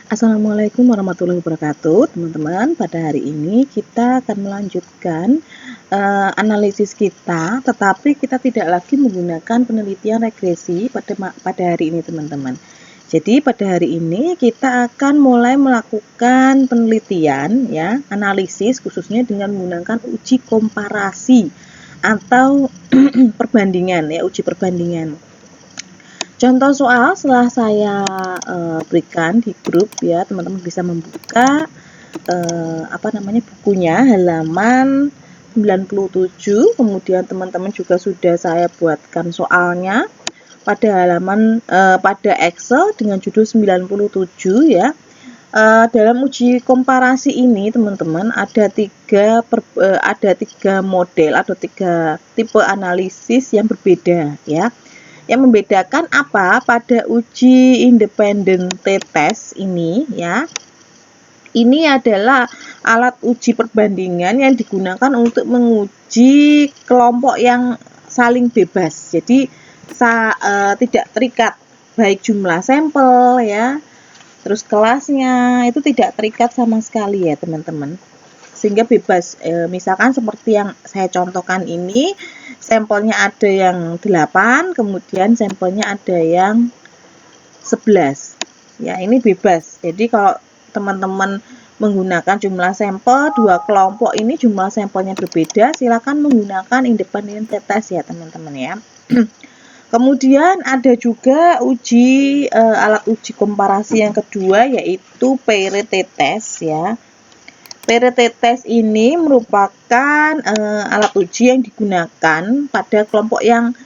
Assalamualaikum warahmatullahi wabarakatuh, teman-teman. Pada hari ini kita akan melanjutkan analisis kita, tetapi kita tidak lagi menggunakan penelitian regresi pada hari ini, teman-teman. Jadi pada hari ini kita akan mulai melakukan penelitian, ya, analisis khususnya dengan menggunakan uji komparasi atau perbandingan, ya, uji perbandingan. Contoh soal setelah saya berikan di grup, ya, teman-teman bisa membuka bukunya halaman 97. Kemudian teman-teman juga sudah saya buatkan soalnya pada halaman pada Excel dengan judul 97, ya. Dalam uji komparasi ini, teman-teman, ada tiga model atau tiga tipe analisis yang berbeda, ya. Yang membedakan apa pada uji independen t-test ini, ya. Ini adalah alat uji perbandingan yang digunakan untuk menguji kelompok yang saling bebas. Jadi tidak terikat baik jumlah sampel, ya, terus kelasnya itu tidak terikat sama sekali, ya, teman-teman. Sehingga bebas, misalkan seperti yang saya contohkan ini, sampelnya ada yang 8, kemudian sampelnya ada yang 11. Ya, ini bebas. Jadi kalau teman-teman menggunakan jumlah sampel dua kelompok ini jumlah sampelnya berbeda, silakan menggunakan independent t-test, ya, teman-teman, ya. Kemudian ada juga alat uji komparasi yang kedua, yaitu pair t-test, ya. Pair t-test ini merupakan alat uji yang digunakan pada kelompok yang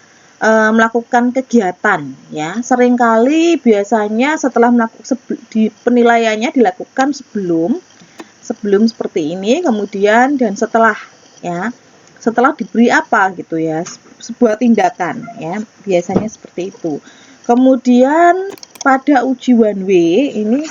melakukan kegiatan, ya. Seringkali biasanya setelah penilaiannya dilakukan sebelum seperti ini, kemudian dan setelah, ya. Setelah diberi apa gitu, ya, sebuah tindakan, ya. Biasanya seperti itu. Kemudian pada uji one way ini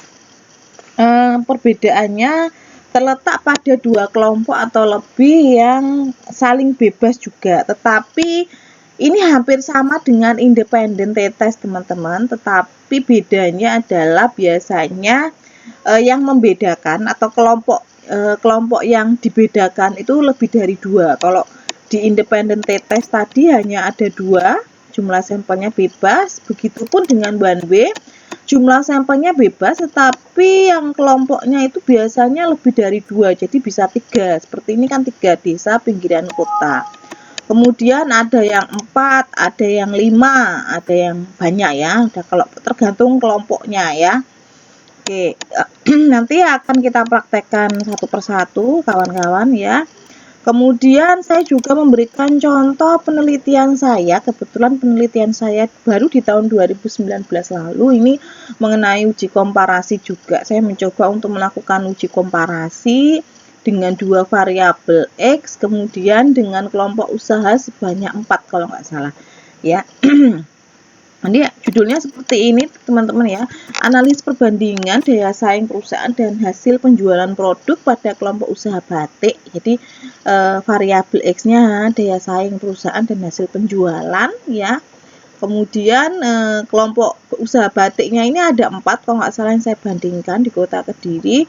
perbedaannya terletak pada dua kelompok atau lebih yang saling bebas juga, tetapi ini hampir sama dengan independent t-test, teman-teman, tetapi bedanya adalah biasanya yang membedakan atau kelompok yang dibedakan itu lebih dari dua. Kalau di independent t-test tadi hanya ada dua, jumlah sampelnya bebas, begitupun dengan one way, jumlah sampelnya bebas, tetapi yang kelompoknya itu biasanya lebih dari dua, jadi bisa 3. Seperti ini kan 3 desa pinggiran kota. Kemudian ada yang 4, ada yang 5, ada yang banyak, ya. Kalau tergantung kelompoknya, ya. Oke, nanti akan kita praktekkan satu persatu, kawan-kawan, ya. Kemudian saya juga memberikan contoh penelitian saya. Kebetulan penelitian saya baru di tahun 2019 lalu, ini mengenai uji komparasi juga. Saya mencoba untuk melakukan uji komparasi dengan dua variabel X, kemudian dengan kelompok usaha sebanyak 4 kalau nggak salah, ya. Nanti judulnya seperti ini, teman-teman, ya. Analis perbandingan daya saing perusahaan dan hasil penjualan produk pada kelompok usaha batik. Jadi variabel X-nya daya saing perusahaan dan hasil penjualan, ya. Kemudian kelompok usaha batiknya ini ada 4 kalau nggak salah yang saya bandingkan di kota Kediri.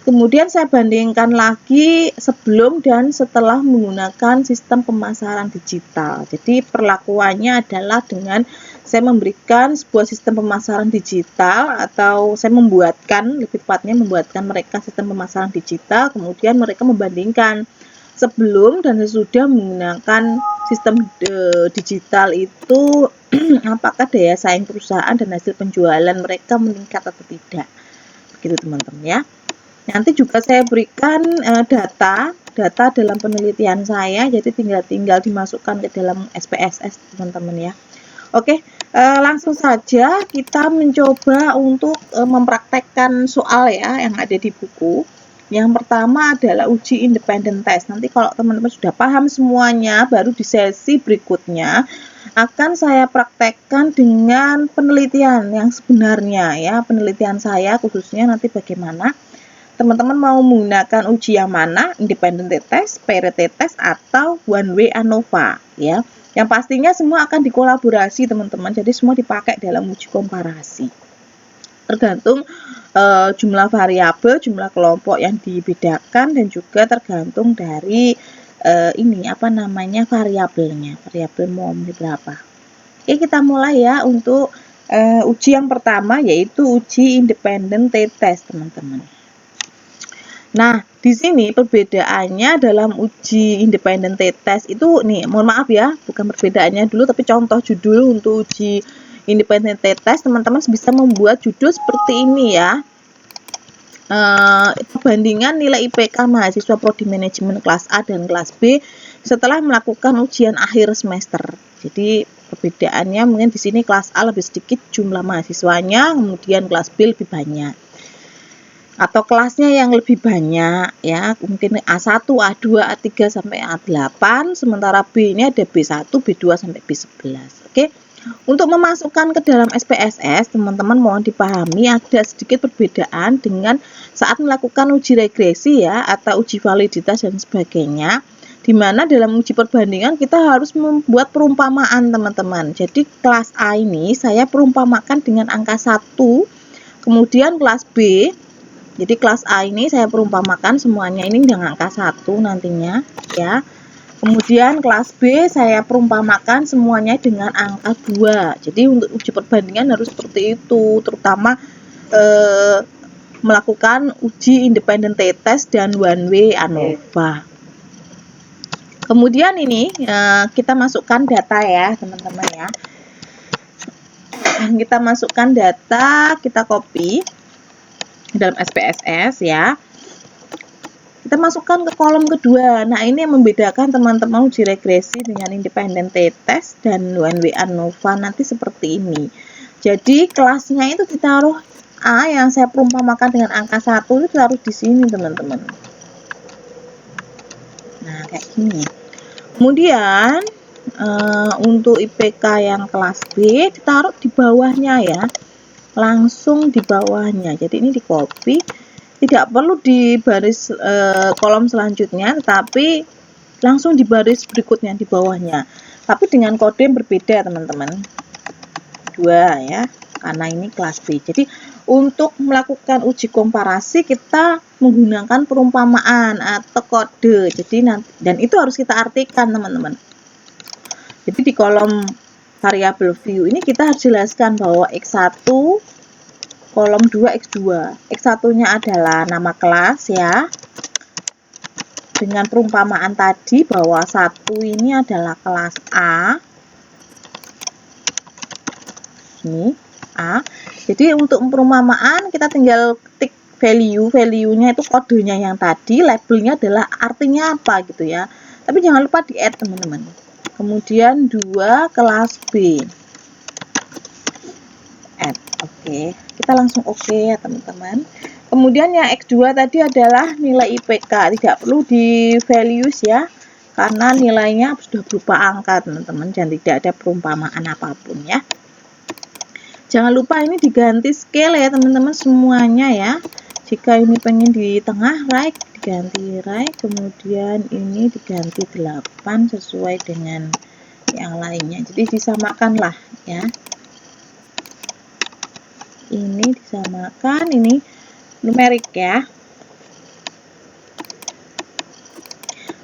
Kemudian saya bandingkan lagi sebelum dan setelah menggunakan sistem pemasaran digital. Jadi perlakuannya adalah dengan saya memberikan sebuah sistem pemasaran digital, atau saya lebih tepatnya membuatkan mereka sistem pemasaran digital, kemudian mereka membandingkan sebelum dan sesudah menggunakan sistem digital itu apakah daya saing perusahaan dan hasil penjualan mereka meningkat atau tidak. Begitu, teman-teman, ya. Nanti juga saya berikan data dalam penelitian saya, jadi tinggal dimasukkan ke dalam SPSS, teman-teman, ya. Oke, langsung saja kita mencoba untuk mempraktekkan soal, ya, yang ada di buku. Yang pertama adalah uji independent test. Nanti kalau teman-teman sudah paham semuanya, baru di sesi berikutnya akan saya praktekkan dengan penelitian yang sebenarnya, ya. Penelitian saya khususnya nanti bagaimana teman-teman mau menggunakan uji yang mana, independent t-test, pair t-test, atau one way ANOVA, ya. Yang pastinya semua akan dikolaborasi, teman-teman, jadi semua dipakai dalam uji komparasi. tergantung jumlah variabel, jumlah kelompok yang dibedakan, dan juga tergantung dari ini apa namanya variabelnya, variabel mol berapa. Oke, kita mulai ya untuk uji yang pertama, yaitu uji independen t-test, teman-teman. Nah, di sini perbedaannya dalam uji independen t-test itu nih, mohon maaf ya, bukan perbedaannya dulu tapi contoh judul untuk uji independen t-test, teman-teman bisa membuat judul seperti ini ya. Perbandingan nilai IPK mahasiswa prodi manajemen kelas A dan kelas B setelah melakukan ujian akhir semester. Jadi perbedaannya mungkin di sini kelas A lebih sedikit jumlah mahasiswanya, kemudian kelas B lebih banyak. Atau kelasnya yang lebih banyak ya, mungkin A1, A2, A3 sampai A8, sementara B ini ada B1, B2 sampai B11. Oke. Untuk memasukkan ke dalam SPSS, teman-teman mohon dipahami ada sedikit perbedaan dengan saat melakukan uji regresi ya, atau uji validitas dan sebagainya, di mana dalam uji perbandingan kita harus membuat perumpamaan, teman-teman. Jadi kelas A ini saya perumpamakan dengan angka 1, kemudian kelas B, jadi kelas A ini saya perumpamakan semuanya ini dengan angka 1 nantinya ya. Kemudian kelas B saya perumpamakan semuanya dengan angka 2. Jadi untuk uji perbandingan harus seperti itu, terutama melakukan uji independen t-test dan one way ANOVA. Kemudian ini kita masukkan data ya, teman-teman ya. Kita masukkan data, kita copy dalam SPSS ya. Kita masukkan ke kolom kedua. Nah, ini yang membedakan teman-teman uji regresi dengan independen t-test dan one way ANOVA nanti seperti ini. Jadi kelasnya itu ditaruh A yang saya perumpamakan dengan angka 1 itu ditaruh di sini, teman-teman. Nah, kayak gini. Kemudian untuk IPK yang kelas B ditaruh di bawahnya ya. Langsung di bawahnya. Jadi ini di copy, tidak perlu di baris kolom selanjutnya, tetapi langsung di baris berikutnya di bawahnya, tapi dengan kode yang berbeda, teman-teman. 2 ya, karena ini kelas B. Jadi untuk melakukan uji komparasi kita menggunakan perumpamaan atau kode. Jadi nanti, dan itu harus kita artikan, teman-teman. Jadi di kolom variabel view ini kita harus jelaskan bahwa X1 kolom 2 X2. X1-nya adalah nama kelas ya. Dengan perumpamaan tadi bahwa 1 ini adalah kelas A. Ini A. Jadi untuk perumpamaan kita tinggal ketik value-nya itu kodenya yang tadi, labelnya adalah artinya apa gitu ya. Tapi jangan lupa di add, teman-teman. Kemudian 2 kelas B. Add. Oke, kita langsung oke ya, teman-teman. Kemudian yang X2 tadi adalah nilai IPK, tidak perlu di values ya, karena nilainya sudah berupa angka, teman-teman, dan tidak ada perumpamaan apapun ya. Jangan lupa ini diganti scale ya, teman-teman, semuanya ya. Jika ini pengen di tengah right, diganti right, kemudian ini diganti 8 sesuai dengan yang lainnya. Jadi disamakan lah ya. Ini disamakan, ini numerik ya.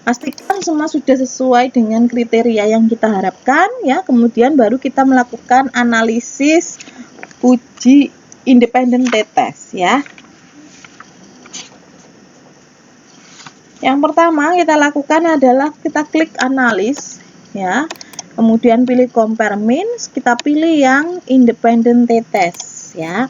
Pastikan semua sudah sesuai dengan kriteria yang kita harapkan ya. Kemudian baru kita melakukan analisis uji independen t-test ya. Yang pertama kita lakukan adalah kita klik analis ya. Kemudian pilih compare means, kita pilih yang independen t-test ya.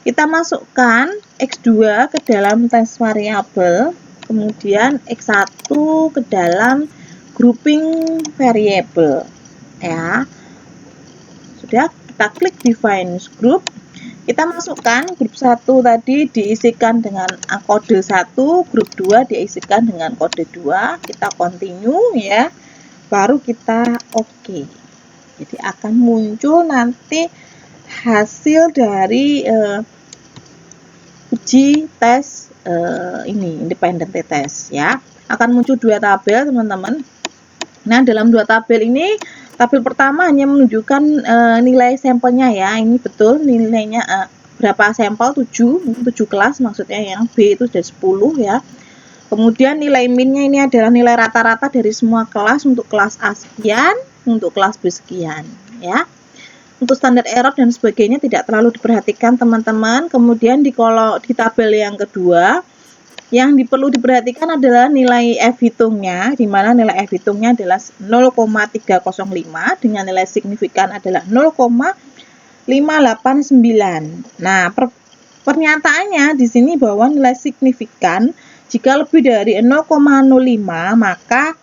Kita masukkan X2 ke dalam tes variabel, kemudian X1 ke dalam grouping variable ya. Sudah, kita klik define group. Kita masukkan grup 1 tadi diisikan dengan kode 1, grup 2 diisikan dengan kode 2. Kita continue ya. Baru kita oke. Jadi akan muncul nanti hasil dari uji tes ini independen t-test ya. Akan muncul 2 tabel, teman-teman. Nah, dalam 2 tabel ini, tabel pertama hanya menunjukkan nilai sampelnya ya. Ini betul nilainya berapa sampel? 7 kelas maksudnya, yang B itu dari 10 ya. Kemudian nilai minnya ini adalah nilai rata-rata dari semua kelas. Untuk kelas A sekian, untuk kelas B sekian ya. Untuk standar error dan sebagainya tidak terlalu diperhatikan teman-teman. Kemudian di tabel yang kedua, yang perlu diperhatikan adalah nilai F hitungnya, di mana nilai F hitungnya adalah 0,305 dengan nilai signifikan adalah 0,589. Nah, pernyataannya di sini bahwa nilai signifikan jika lebih dari 0,05 maka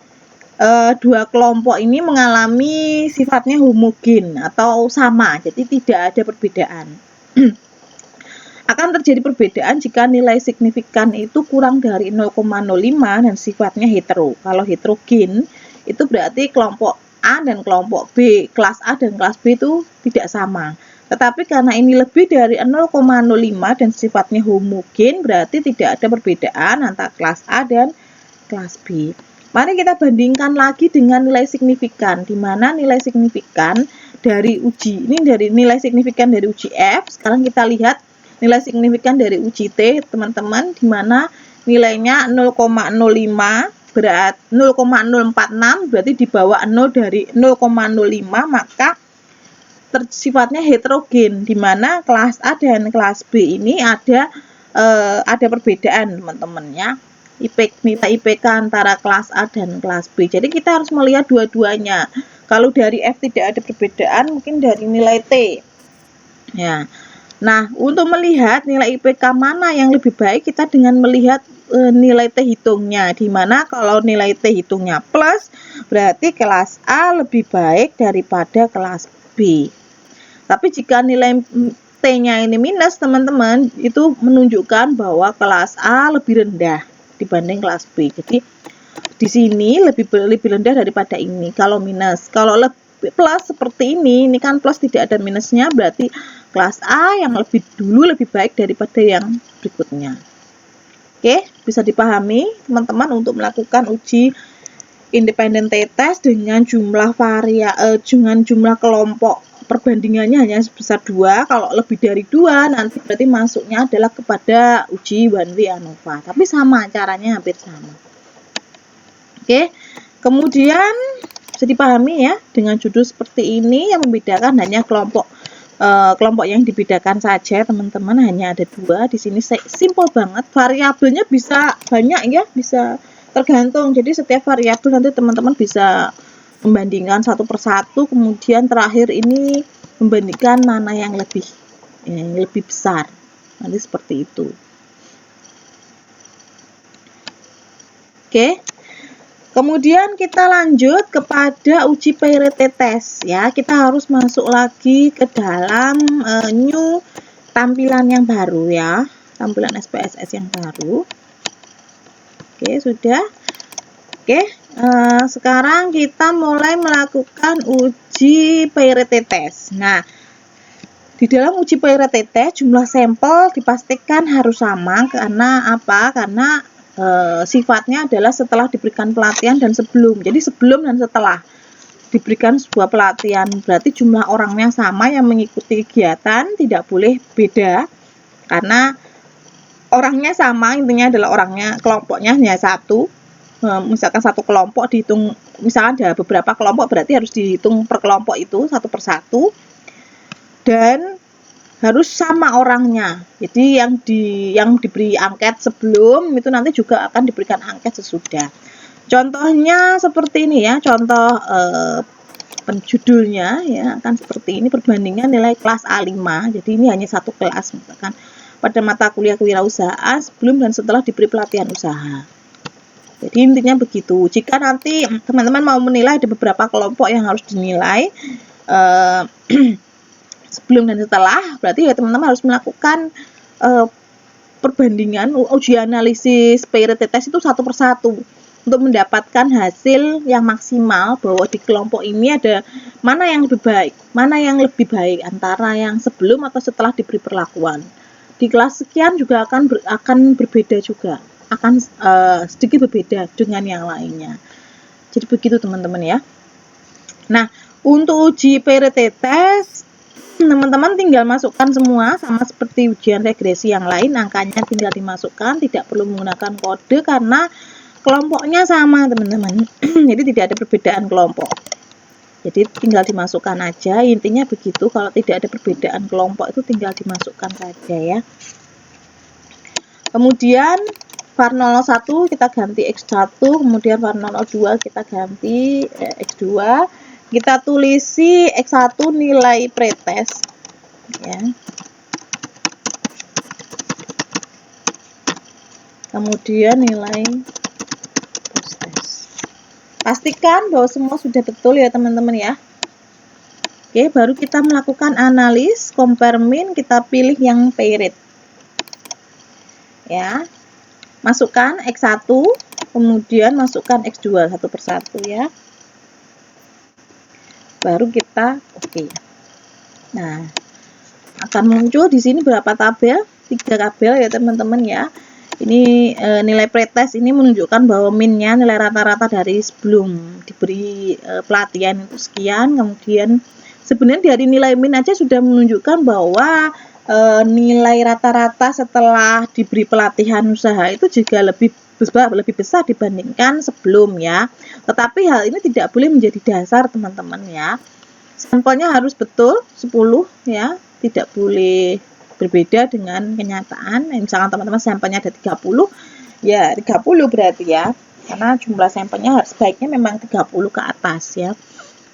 dua kelompok ini mengalami sifatnya homogen atau sama, jadi tidak ada perbedaan. Akan terjadi perbedaan jika nilai signifikan itu kurang dari 0,05 dan sifatnya hetero. Kalau heterogen itu berarti kelompok A dan kelompok B, kelas A dan kelas B itu tidak sama. Tetapi karena ini lebih dari 0,05 dan sifatnya homogen, berarti tidak ada perbedaan antara kelas A dan kelas B. Mari kita bandingkan lagi dengan nilai signifikan, di mana nilai signifikan dari uji, ini dari nilai signifikan dari uji F. Sekarang kita lihat nilai signifikan dari uji T, teman-teman, di mana nilainya 0,05 berat 0,046, berarti di bawah 0 dari 0,05, maka sifatnya heterogen, di mana kelas A dan kelas B ini ada perbedaan, teman-teman ya. Nilai IPK antara kelas A dan kelas B. Jadi kita harus melihat dua-duanya. Kalau dari F tidak ada perbedaan, mungkin dari nilai T. Ya. Nah, untuk melihat nilai IPK mana yang lebih baik, kita dengan melihat nilai T hitungnya, di mana kalau nilai T hitungnya plus, berarti kelas A lebih baik daripada kelas B. Tapi jika nilai T-nya ini minus, teman-teman, itu menunjukkan bahwa kelas A lebih rendah dibanding kelas B. Jadi di sini lebih rendah daripada ini kalau minus. Kalau lebih plus seperti ini kan plus tidak ada minusnya, berarti kelas A yang lebih baik daripada yang berikutnya. Oke, bisa dipahami teman-teman untuk melakukan uji independent t-test dengan jumlah kelompok perbandingannya hanya sebesar 2. Kalau lebih dari 2 nanti berarti masuknya adalah kepada uji one way ANOVA, tapi sama caranya, hampir sama. Oke, kemudian bisa dipahami ya, dengan judul seperti ini yang membedakan hanya kelompok yang dibedakan saja, teman-teman, hanya ada 2. Di sini simple banget, variabelnya bisa banyak ya, bisa tergantung. Jadi setiap variabel nanti teman-teman bisa membandingkan satu persatu, kemudian terakhir ini membandingkan mana yang lebih besar, nanti seperti itu. Oke. Kemudian kita lanjut kepada uji Peirete test ya. Kita harus masuk lagi ke dalam new tampilan yang baru ya, tampilan SPSS yang baru. Oke, sudah. Oke, sekarang kita mulai melakukan uji Peirete test. Nah, di dalam uji Peirete test jumlah sampel dipastikan harus sama. Karena apa? Karena sifatnya adalah setelah diberikan pelatihan dan sebelum. Jadi sebelum dan setelah diberikan sebuah pelatihan, berarti jumlah orangnya sama yang mengikuti kegiatan, tidak boleh beda karena orangnya sama, intinya adalah kelompoknya hanya satu. Misalkan satu kelompok dihitung, misalkan ada beberapa kelompok, berarti harus dihitung per kelompok itu satu persatu dan harus sama orangnya. Jadi yang diberi angket sebelum itu nanti juga akan diberikan angket sesudah. Contohnya seperti ini ya, contoh penjudulnya ya akan seperti ini, perbandingan nilai kelas A5. Jadi ini hanya satu kelas, misalkan pada mata kuliah kewirausahaan sebelum dan setelah diberi pelatihan usaha. Jadi intinya begitu. Jika nanti teman-teman mau menilai, ada beberapa kelompok yang harus dinilai sebelum dan setelah, berarti ya teman-teman harus melakukan perbandingan uji analisis Peirete test itu satu persatu untuk mendapatkan hasil yang maksimal bahwa di kelompok ini ada mana yang lebih baik antara yang sebelum atau setelah diberi perlakuan. Di kelas sekian juga akan berbeda juga, akan sedikit berbeda dengan yang lainnya. Jadi begitu teman-teman ya. Nah, untuk uji Peirete test teman-teman tinggal masukkan semua sama seperti ujian regresi yang lain, angkanya tinggal dimasukkan, tidak perlu menggunakan kode karena kelompoknya sama teman-teman. Jadi tidak ada perbedaan kelompok. Jadi tinggal dimasukkan aja, intinya begitu. Kalau tidak ada perbedaan kelompok itu tinggal dimasukkan saja ya. Kemudian var 01 kita ganti X1, kemudian var 02 kita ganti X2. Kita tulisi X1 nilai pretest ya. Kemudian nilai posttest. Pastikan bahwa semua sudah betul ya teman-teman ya. Oke, baru kita melakukan analis, compare min, kita pilih yang pay rate. Ya. Masukkan X1, kemudian masukkan X2 satu persatu ya. Baru kita oke. Nah, akan muncul di sini berapa tabel? 3 tabel ya teman-teman ya. Ini nilai pretest ini menunjukkan bahwa minnya nilai rata-rata dari sebelum diberi pelatihan itu sekian. Kemudian sebenarnya dari nilai min aja sudah menunjukkan bahwa nilai rata-rata setelah diberi pelatihan usaha itu juga lebih besar dibandingkan sebelum ya. Tetapi hal ini tidak boleh menjadi dasar teman-teman ya. Sampelnya harus betul 10 ya, tidak boleh berbeda dengan kenyataan. Misalkan teman-teman sampelnya ada 30, ya 30 berarti ya. Karena jumlah sampelnya sebaiknya memang 30 ke atas ya.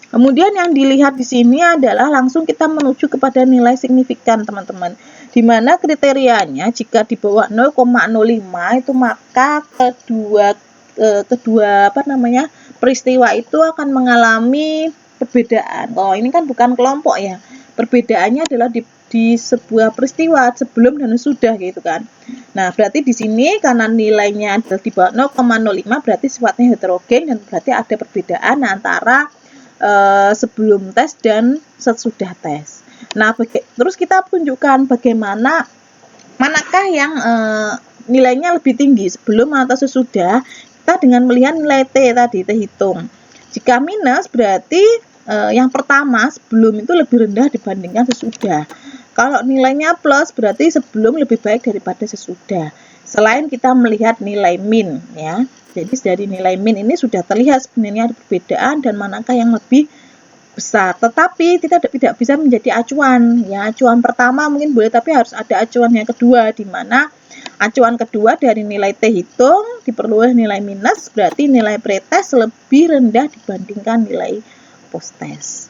Kemudian yang dilihat di sini adalah langsung kita menuju kepada nilai signifikan teman-teman. Di mana kriterianya jika di bawah 0,05 itu maka kedua peristiwa itu akan mengalami perbedaan. Oh, ini kan bukan kelompok ya. Perbedaannya adalah di sebuah peristiwa sebelum dan sudah gitu kan. Nah, berarti di sini karena nilainya adalah di bawah 0,05 berarti sifatnya heterogen dan berarti ada perbedaan antara sebelum tes dan sesudah tes. Nah, terus kita tunjukkan bagaimana manakah yang nilainya lebih tinggi sebelum atau sesudah. Kita dengan melihat nilai T tadi, T hitung. Jika minus berarti yang pertama sebelum itu lebih rendah dibandingkan sesudah. Kalau nilainya plus berarti sebelum lebih baik daripada sesudah. Selain kita melihat nilai min ya. Jadi dari nilai min ini sudah terlihat sebenarnya ada perbedaan dan manakah yang lebih besar. Tetapi kita tidak bisa menjadi acuan. Ya, acuan pertama mungkin boleh, tapi harus ada acuan yang kedua, di mana acuan kedua dari nilai T hitung diperoleh nilai minus, berarti nilai pretest lebih rendah dibandingkan nilai posttest.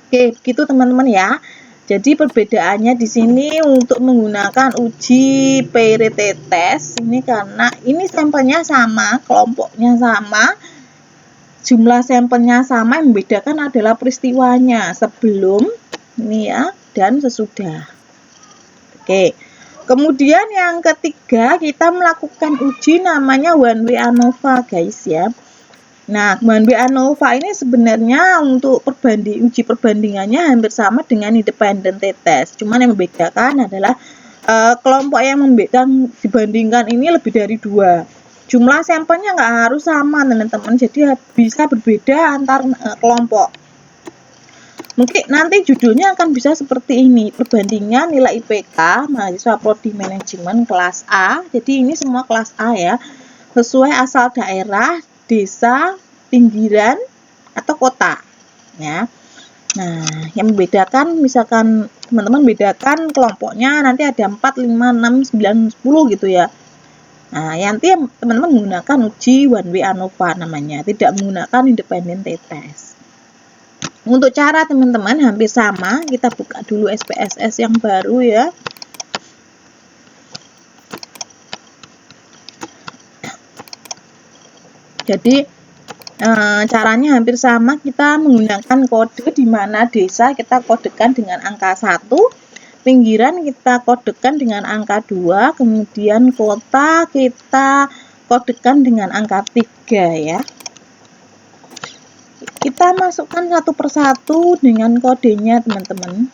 Oke, begitu teman-teman ya. Jadi perbedaannya di sini untuk menggunakan uji pay rate test ini karena ini sampelnya sama, kelompoknya sama, jumlah sampelnya sama, yang membedakan adalah peristiwanya sebelum ini ya dan sesudah. Oke. Kemudian yang ketiga kita melakukan uji namanya one way ANOVA guys ya. Nah, one way ANOVA ini sebenarnya untuk uji perbandingannya hampir sama dengan independent t-test. Cuman yang membedakan adalah kelompok yang dibandingkan ini lebih dari 2. Jumlah sampelnya nggak harus sama teman-teman, jadi bisa berbeda antar kelompok. Mungkin nanti judulnya akan bisa seperti ini, perbandingan nilai IPK mahasiswa prodi manajemen kelas A. Jadi ini semua kelas A ya, sesuai asal daerah, desa, pinggiran, atau kota ya. Nah, yang membedakan misalkan teman-teman bedakan kelompoknya nanti ada 4, 5, 6, 9, 10 gitu ya. Nah, nanti teman-teman menggunakan uji one way ANOVA namanya, tidak menggunakan independent t-test. Untuk cara teman-teman hampir sama, kita buka dulu SPSS yang baru ya. Jadi caranya hampir sama, kita menggunakan kode di mana desa kita kodekan dengan angka 1, pinggiran kita kodekan dengan angka 2, kemudian kota kita kodekan dengan angka 3 ya. Kita masukkan satu persatu dengan kodenya teman-teman.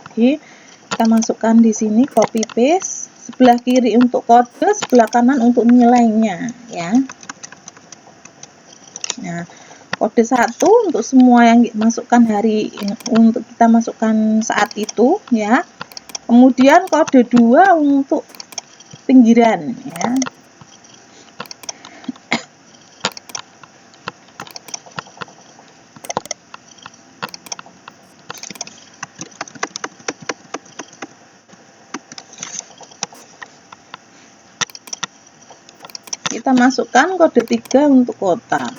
Oke, kita masukkan di sini, copy paste, sebelah kiri untuk kode, sebelah kanan untuk nilainya ya. Nah, Kode 1 untuk semua yang masukkan untuk kita masukkan saat itu ya. Kemudian kode 2 untuk pinggiran ya. Kita masukkan kode 3 untuk kota.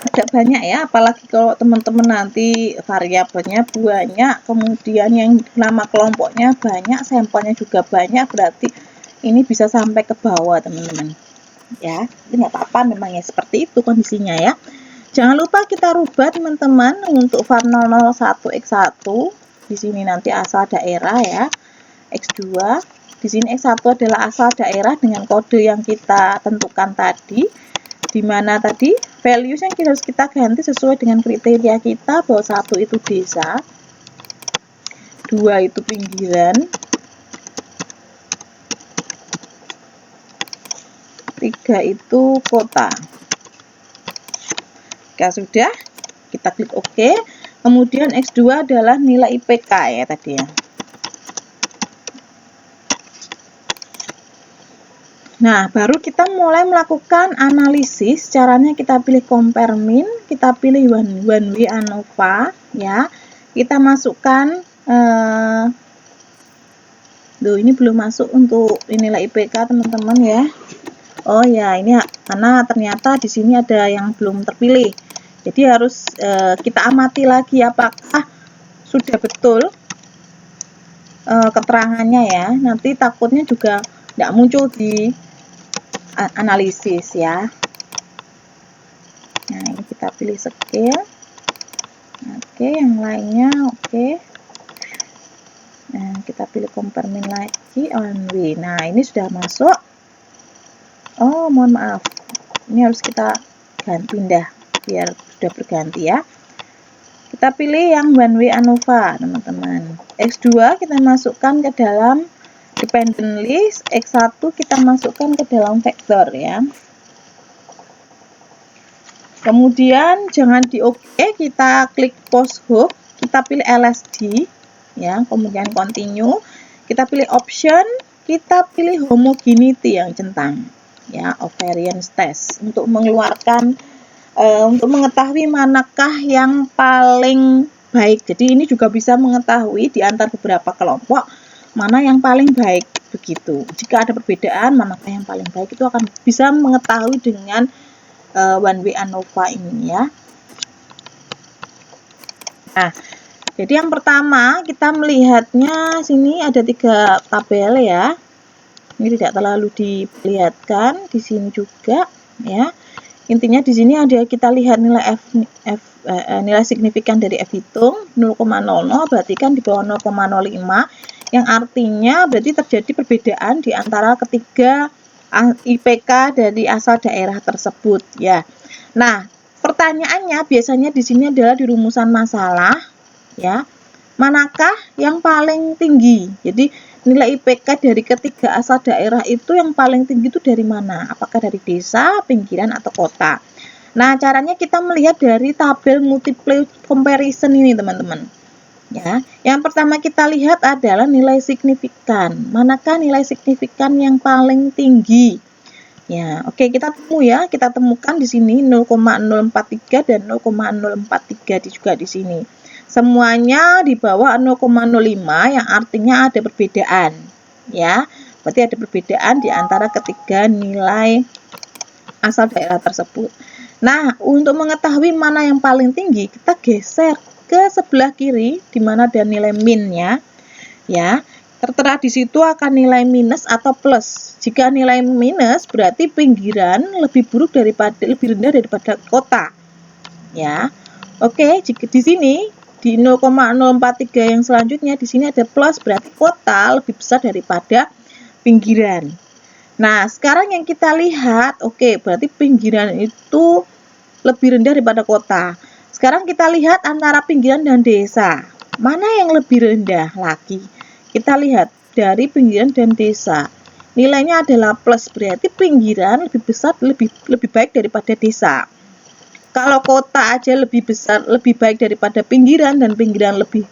Agak banyak ya, apalagi kalau teman-teman nanti variabelnya banyak, kemudian yang nama kelompoknya banyak, sampelnya juga banyak, berarti ini bisa sampai ke bawah teman-teman ya. Ini nggak apa-apa, memang ya seperti itu kondisinya ya. Jangan lupa kita rubah teman-teman untuk var 001 X1 di sini nanti asal daerah ya, X2 di sini X1 adalah asal daerah dengan kode yang kita tentukan tadi, di mana tadi values yang harus kita ganti sesuai dengan kriteria kita, bahwa 1 itu desa, 2 itu pinggiran, 3 itu kota. Jika sudah, kita klik OK. Kemudian X2 adalah nilai IPK ya tadi ya. Nah, baru kita mulai melakukan analisis. Caranya kita pilih compare min, kita pilih one way ANOVA ya. Kita masukkan ini belum masuk untuk nilai IPK teman-teman ya. Oh ya, ini karena ternyata di sini ada yang belum terpilih. Jadi harus kita amati lagi apakah sudah betul keterangannya ya. Nanti takutnya juga tidak muncul di analisis ya. Nah, ini kita pilih scale. Oke, yang lainnya oke. Nah, kita pilih compare min lagi one way. Nah, ini sudah masuk. Oh, mohon maaf. Ini harus kita pindah biar sudah berganti ya. Kita pilih yang one way ANOVA, teman-teman. X2 kita masukkan ke dalam dependent list, X1 kita masukkan ke dalam vektor ya. Kemudian jangan di OK, kita klik post hook, kita pilih LSD ya, kemudian continue, kita pilih option, kita pilih homogeneity yang centang ya, variance test untuk mengeluarkan untuk mengetahui manakah yang paling baik. Jadi ini juga bisa mengetahui di antara beberapa kelompok mana yang paling baik begitu. Jika ada perbedaan manakah yang paling baik, itu akan bisa mengetahui dengan one way ANOVA ini ya. Nah, jadi yang pertama kita melihatnya sini ada 3 tabel ya. Ini tidak terlalu diperlihatkan di sini juga ya. Intinya di sini ada kita lihat nilai nilai signifikan dari F hitung 0,00, berarti kan di bawah 0,05, yang artinya berarti terjadi perbedaan di antara ketiga IPK dari asal daerah tersebut ya. Nah, pertanyaannya biasanya di sini adalah di rumusan masalah ya. Manakah yang paling tinggi? Jadi nilai IPK dari ketiga asal daerah itu yang paling tinggi itu dari mana? Apakah dari desa, pinggiran, atau kota? Nah, caranya kita melihat dari tabel multiply comparison ini, teman-teman. Ya, yang pertama kita lihat adalah nilai signifikan. Manakah nilai signifikan yang paling tinggi? Ya, oke, kita temukan di sini 0,043 dan 0,043 juga di sini. Semuanya di bawah 0,05 yang artinya ada perbedaan. Ya, berarti ada perbedaan di antara ketiga nilai asal daerah tersebut. Nah, untuk mengetahui mana yang paling tinggi, kita geser ke sebelah kiri di mana ada nilai min-nya. Ya, tertera di situ akan nilai minus atau plus. Jika nilai minus berarti pinggiran lebih rendah daripada kota. Ya. Oke, jika di sini di 0,043 yang selanjutnya di sini ada plus, berarti kota lebih besar daripada pinggiran. Nah, sekarang yang kita lihat, oke, berarti pinggiran itu lebih rendah daripada kota. Sekarang kita lihat antara pinggiran dan desa. Mana yang lebih rendah lagi? Kita lihat dari pinggiran dan desa. Nilainya adalah plus, berarti pinggiran lebih besar, lebih baik daripada desa. Kalau kota aja lebih besar, lebih baik daripada pinggiran, dan pinggiran lebih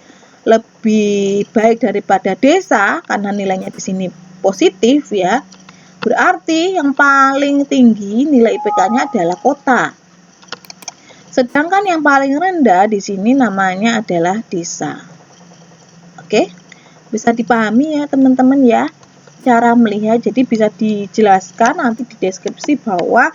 baik daripada desa karena nilainya di sini positif ya. Berarti yang paling tinggi nilai IPK-nya adalah kota. Sedangkan yang paling rendah di sini namanya adalah desa. Oke, bisa dipahami ya teman-teman ya cara melihat. Jadi bisa dijelaskan nanti di deskripsi bahwa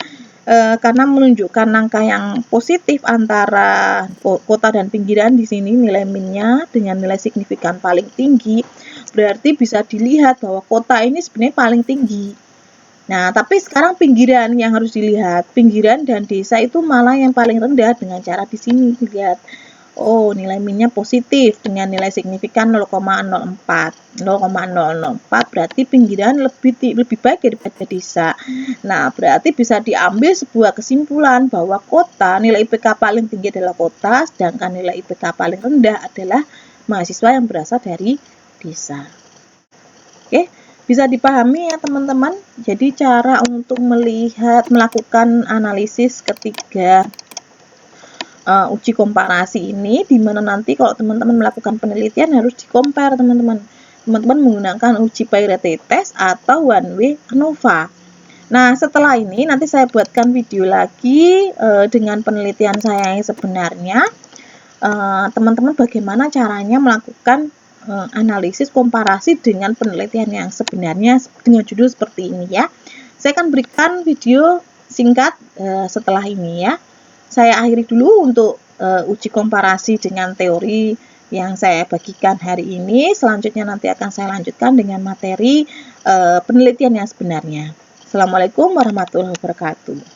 karena menunjukkan angka yang positif antara kota dan pinggiran di sini nilai minnya dengan nilai signifikan paling tinggi, berarti bisa dilihat bahwa kota ini sebenarnya paling tinggi. Nah, tapi sekarang pinggiran yang harus dilihat. Pinggiran dan desa itu malah yang paling rendah dengan cara di sini dilihat. Oh, nilai minnya positif dengan nilai signifikan 0,04. 0,004 berarti pinggiran lebih baik daripada desa. Nah, berarti bisa diambil sebuah kesimpulan bahwa kota, nilai IPK paling tinggi adalah kota, sedangkan nilai IPK paling rendah adalah mahasiswa yang berasal dari desa. Oke. Bisa dipahami ya teman-teman. Jadi cara untuk melakukan analisis ketiga uji komparasi ini, dimana nanti kalau teman-teman melakukan penelitian harus di-compare teman-teman. Teman-teman menggunakan uji Peirate test atau one way ANOVA. Nah, setelah ini nanti saya buatkan video lagi dengan penelitian saya yang sebenarnya. Teman-teman bagaimana caranya melakukan analisis komparasi dengan penelitian yang sebenarnya dengan judul seperti ini ya. Saya akan berikan video singkat setelah ini ya. Saya akhiri dulu untuk uji komparasi dengan teori yang saya bagikan hari ini. Selanjutnya nanti akan saya lanjutkan dengan materi penelitian yang sebenarnya. Assalamualaikum warahmatullahi wabarakatuh.